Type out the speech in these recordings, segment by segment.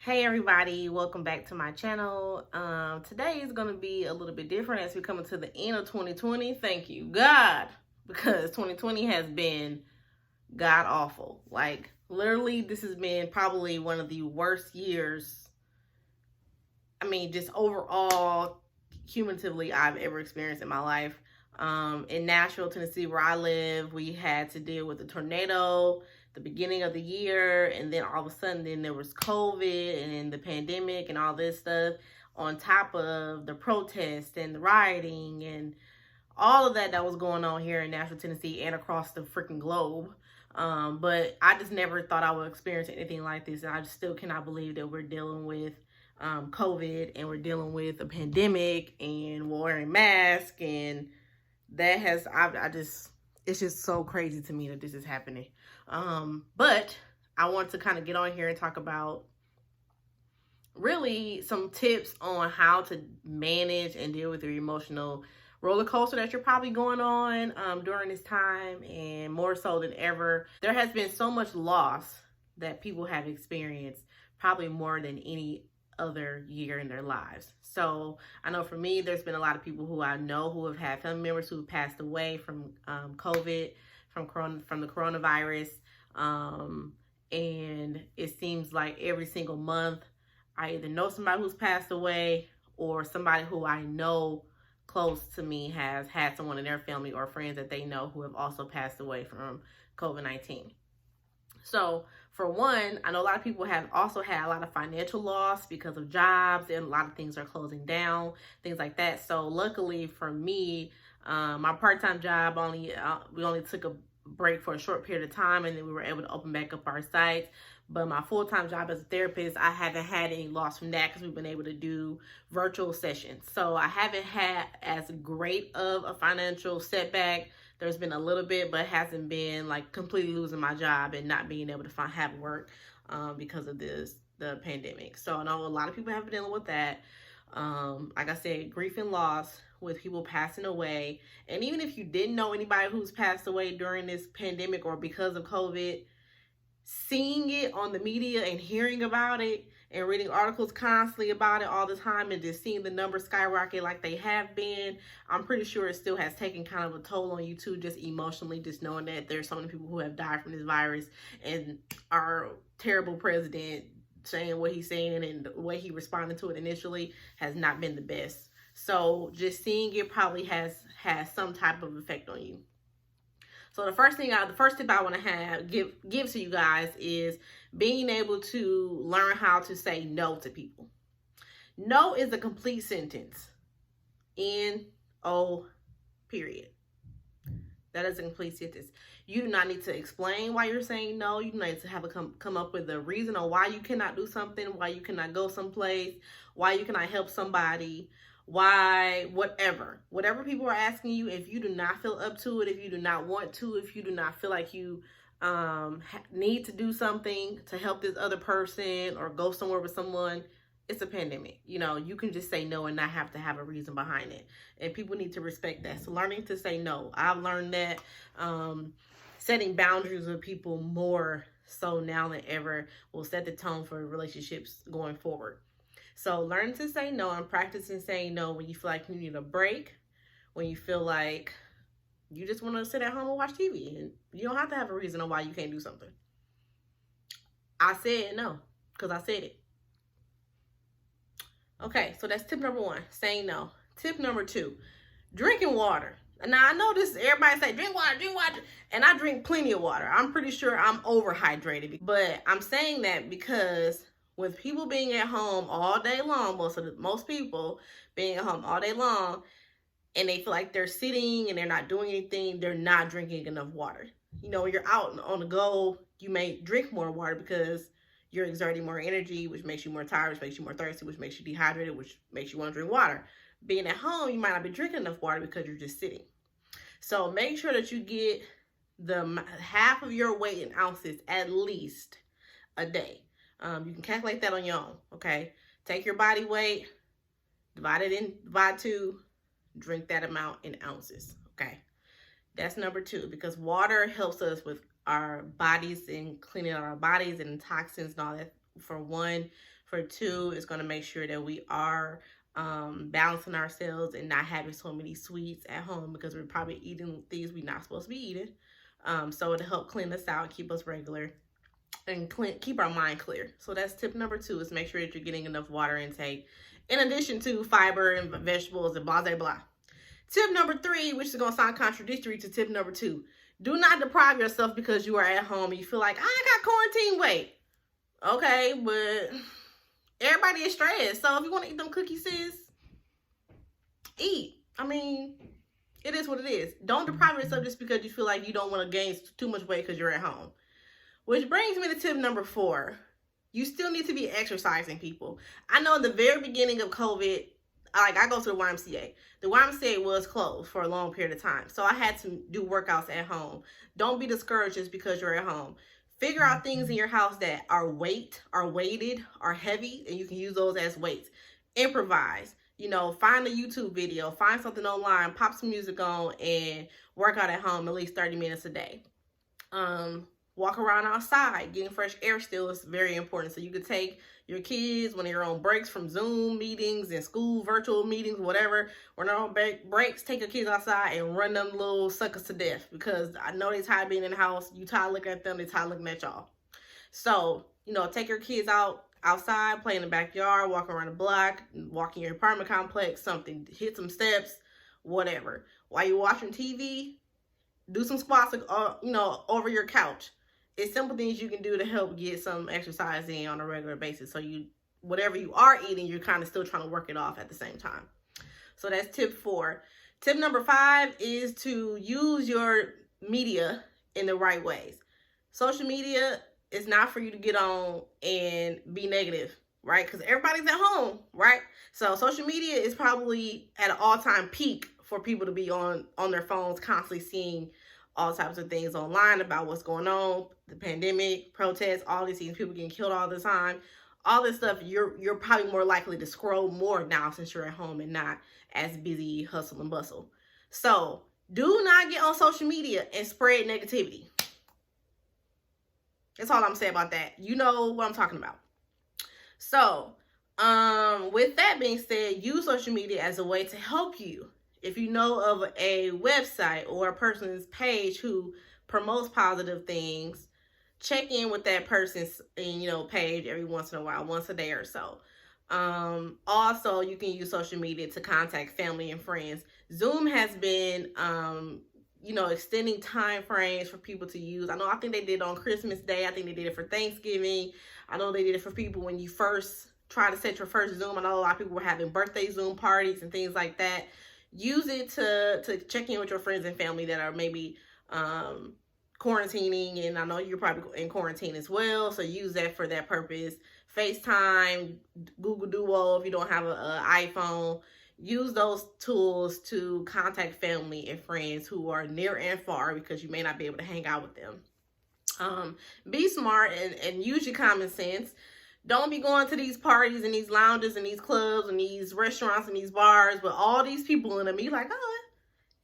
Hey everybody, welcome back to my channel. Today is going to be a little bit different as we come to the end of 2020. Thank you God, because 2020 has been god awful. Like literally this has been probably one of the worst years, just overall cumulatively I've ever experienced in my life. In Nashville, Tennessee, where I live, we had to deal with a tornado the beginning of the year, and then all of a sudden then there was COVID and the pandemic and all this stuff on top of the protests and the rioting and all of that was going on here in Nashville, Tennessee and across the freaking globe. But I just never thought I would experience anything like this, and I just still cannot believe that we're dealing with COVID and we're dealing with a pandemic and wearing masks, and that has it's just so crazy to me that this is happening. But I want to kind of get on here and talk about really some tips on how to manage and deal with your emotional roller coaster that you're probably going on during this time. And more so than ever, there has been so much loss that people have experienced, probably more than any other year in their lives. So I know for me, there's been a lot of people who I know who have had family members who have passed away from COVID, from the coronavirus. And it seems like every single month I either know somebody who's passed away or somebody who I know close to me has had someone in their family or friends that they know who have also passed away from COVID-19. So for one, I know a lot of people have also had a lot of financial loss because of jobs, and a lot of things are closing down, things like that. So luckily for me, my part-time job we only took a break for a short period of time, and then we were able to open back up our sites. But my full-time job as a therapist, I haven't had any loss from that because we've been able to do virtual sessions. So I haven't had as great of a financial setback. There's been a little bit, but it hasn't been like completely losing my job and not being able to have work because of the pandemic. So I know a lot of people have been dealing with that. Like I said, grief and loss with people passing away. And even if you didn't know anybody who's passed away during this pandemic or because of COVID, seeing it on the media and hearing about it and reading articles constantly about it all the time and just seeing the numbers skyrocket like they have been, I'm pretty sure it still has taken kind of a toll on you too, just emotionally, just knowing that there's so many people who have died from this virus, and our terrible president saying what he's saying and the way he responded to it initially has not been the best. So just seeing it probably has some type of effect on you. So the first tip I want to give to you guys is being able to learn how to say no to people. No is a complete sentence. N-O, period. That is a complete sentence. You do not need to explain why you're saying no. You do not need to have come up with a reason on why you cannot do something, why you cannot go someplace, why you cannot help somebody, why, whatever people are asking you. If you do not feel up to it, if you do not want to, if you do not feel like you need to do something to help this other person or go somewhere with someone, it's a pandemic. You can just say no and not have to have a reason behind it. And people need to respect that. So learning to say no. I've learned that setting boundaries with people more so now than ever will set the tone for relationships going forward. So learn to say no and practicing saying no when you feel like you need a break, when you feel like you just want to sit at home and watch TV, and you don't have to have a reason on why you can't do something. I said no because I said it. Okay, so that's tip number 1, saying no. Tip number 2, drinking water. Now, I know this, everybody say, drink water, and I drink plenty of water. I'm pretty sure I'm overhydrated, but I'm saying that because with people being at home all day long, most people being at home all day long, and they feel like they're sitting and they're not doing anything, they're not drinking enough water. When you're out on the go, you may drink more water because you're exerting more energy, which makes you more tired, which makes you more thirsty, which makes you dehydrated, which makes you want to drink water. Being at home, you might not be drinking enough water because you're just sitting. So make sure that you get the half of your weight in ounces at least a day. You can calculate that on your own, okay? Take your body weight, divide 2, drink that amount in ounces, okay? That's number 2, because water helps us with our bodies and cleaning out our bodies and toxins and all that, for For 2, it's going to make sure that we are balancing ourselves and not having so many sweets at home, because we're probably eating things we're not supposed to be eating. So it'll help clean us out, keep us regular, and keep our mind clear. So that's tip number 2, is make sure that you're getting enough water intake, in addition to fiber and vegetables and blah, blah, blah. Tip number 3, which is going to sound contradictory to tip number 2. Do not deprive yourself because you are at home and you feel like, I got quarantine weight. Okay, but everybody is stressed. So if you want to eat them cookies, sis, eat. I mean, it is what it is. Don't deprive yourself just because you feel like you don't want to gain too much weight because you're at home. Which brings me to tip number 4. You still need to be exercising, people. I know in the very beginning of COVID, I go to the YMCA. The YMCA was closed for a long period of time. So I had to do workouts at home. Don't be discouraged just because you're at home. Figure out things in your house that are weighted, are heavy, and you can use those as weights. Improvise. Find a YouTube video, find something online, pop some music on, and work out at home at least 30 minutes a day. Walk around outside. Getting fresh air still is very important. So you could take your kids when they're on breaks from Zoom meetings and school virtual meetings, whatever. When they're on breaks, take your kids outside and run them little suckers to death, because I know they tired of being in the house. You tired looking at them, they tired looking at y'all. So, take your kids outside, play in the backyard, walk around the block, walk in your apartment complex, something, hit some steps, whatever. While you're watching TV, do some squats, over your couch. It's simple things you can do to help get some exercise in on a regular basis. So whatever you are eating, you're kind of still trying to work it off at the same time. So that's tip 4. Tip number 5 is to use your media in the right ways. Social media is not for you to get on and be negative, right? Because everybody's at home, right? So social media is probably at an all-time peak for people to be on their phones, constantly seeing all types of things online about what's going on, the pandemic, protests, all these things, people getting killed all the time, all this stuff. You're probably more likely to scroll more now since you're at home and not as busy hustle and bustle. So do not get on social media and spread negativity. That's all I'm saying about that. You know what I'm talking about. So with that being said, use social media as a way to help you. If you know of a website or a person's page who promotes positive things, check in with that person's page every once in a while, once a day or so. Also, you can use social media to contact family and friends. Zoom has been extending time frames for people to use. I think they did it on Christmas Day. I think they did it for Thanksgiving. I know they did it for people when you first try to set your first Zoom. I know a lot of people were having birthday Zoom parties and things like that. Use it to check in with your friends and family that are maybe quarantining, and I know you're probably in quarantine as well, so use that for that purpose. FaceTime, Google Duo if you don't have an iPhone. Use those tools to contact family and friends who are near and far, because you may not be able to hang out with them. Be smart and use your common sense. Don't be going to these parties and these lounges and these clubs and these restaurants and these bars with all these people in them. You like, oh,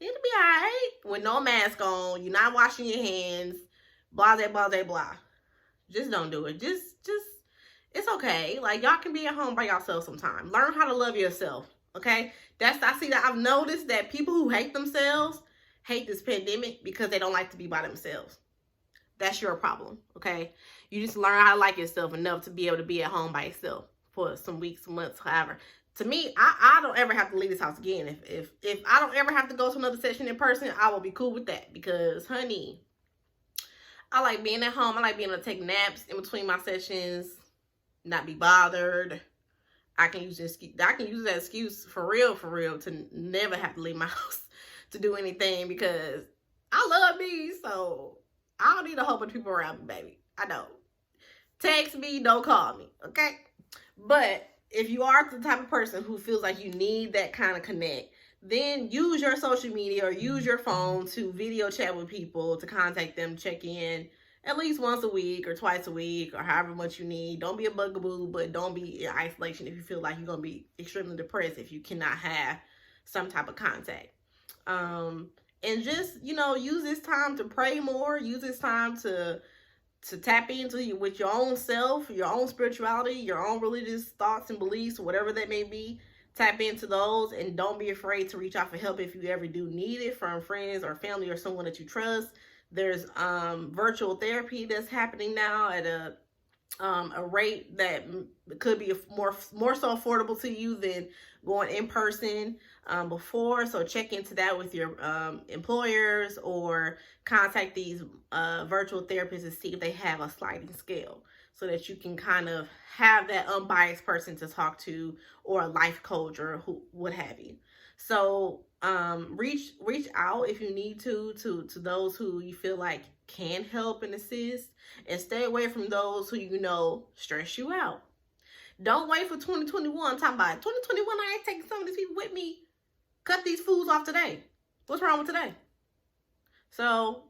it'll be all right. With no mask on, you're not washing your hands, blah, blah, blah, blah, blah. Just don't do it. Just, it's okay. Like, y'all can be at home by yourself sometime. Learn how to love yourself, okay? I've noticed that people who hate themselves hate this pandemic because they don't like to be by themselves. That's your problem, okay? You just learn how to like yourself enough to be able to be at home by yourself for some weeks, months, however. To me, I don't ever have to leave this house again. If I don't ever have to go to another session in person, I will be cool with that, because, honey, I like being at home. I like being able to take naps in between my sessions, not be bothered. I can use that excuse for real to never have to leave my house to do anything, because I love me, so I don't need a whole bunch of people around me, baby. I don't. Text me, don't call me, okay? But if you are the type of person who feels like you need that kind of connect, then use your social media or use your phone to video chat with people, to contact them, check in at least once a week or twice a week or however much you need. Don't be a bugaboo, but don't be in isolation if you feel like you're going to be extremely depressed if you cannot have some type of contact. And just, use this time to pray more. Use this time to to tap into you with your own self, your own spirituality, your own religious thoughts and beliefs, whatever that may be. Tap into those, and don't be afraid to reach out for help if you ever do need it from friends or family or someone that you trust. There's virtual therapy that's happening now at a rate that could be more so affordable to you than going in person before. So check into that with your employers, or contact these virtual therapists to see if they have a sliding scale, so that you can kind of have that unbiased person to talk to, or a life coach, or who what have you. So reach out if you need to those who you feel like can help and assist, and stay away from those who you know stress you out. Don't wait for 2021. I'm talking about 2021. I ain't taking some of these people with me. Cut these fools off today. What's wrong with today? So,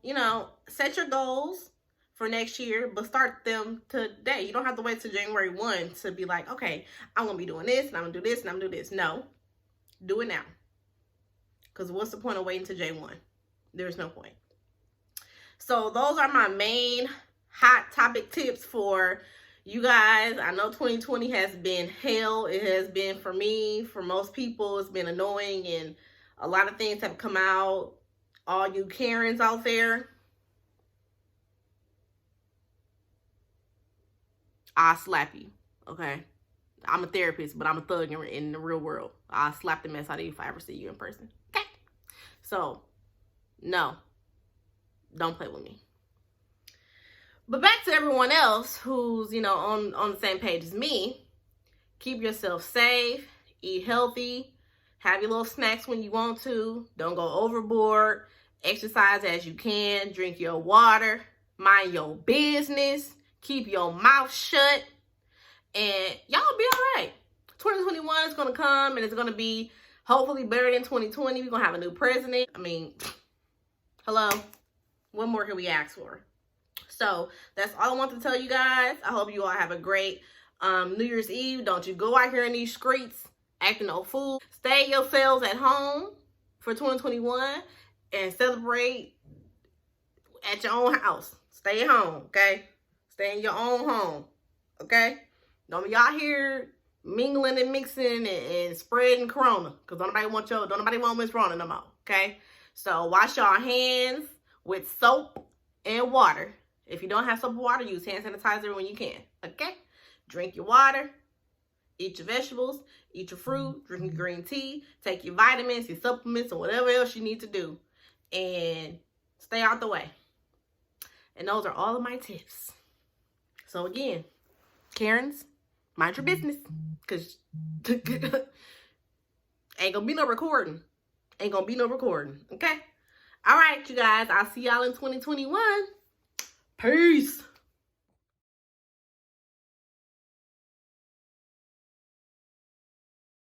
set your goals for next year, but start them today. You don't have to wait till January 1 to be like, okay, I'm going to be doing this, and I'm going to do this, and I'm going to do this. No. Do it now. Because what's the point of waiting till J1? There's no point. So those are my main hot topic tips for you guys. I know 2020 has been hell. It has been for me. For most people, it's been annoying, and a lot of things have come out. All you Karens out there, I'll slap you, okay? I'm a therapist, but I'm a thug in the real world. I'll slap the mess out of you if I ever see you in person, okay? So, no. Don't play with me. But back to everyone else who's, on the same page as me. Keep yourself safe. Eat healthy. Have your little snacks when you want to. Don't go overboard. Exercise as you can. Drink your water. Mind your business. Keep your mouth shut. And y'all be all right. 2021 is going to come, and it's going to be hopefully better than 2020. We're going to have a new president. I mean, hello. What more can we ask for? So that's all I want to tell you guys. I hope you all have a great New Year's Eve. Don't you go out here in these streets acting no fool. Stay yourselves at home for 2021 and celebrate at your own house. Stay at home, okay? Stay in your own home, okay? Don't be out here mingling and mixing and spreading corona, because don't nobody want Miss Rona no more, okay? So wash your hands with soap and water. If you don't have soap and water, use hand sanitizer when you can, okay? Drink your water, eat your vegetables, eat your fruit, drink your green tea, take your vitamins, your supplements, or whatever else you need to do, and stay out the way. And those are all of my tips. So again, Karens, mind your business, because ain't gonna be no recording. Ain't gonna be no recording, okay? All right, you guys. I'll see y'all in 2021. Peace.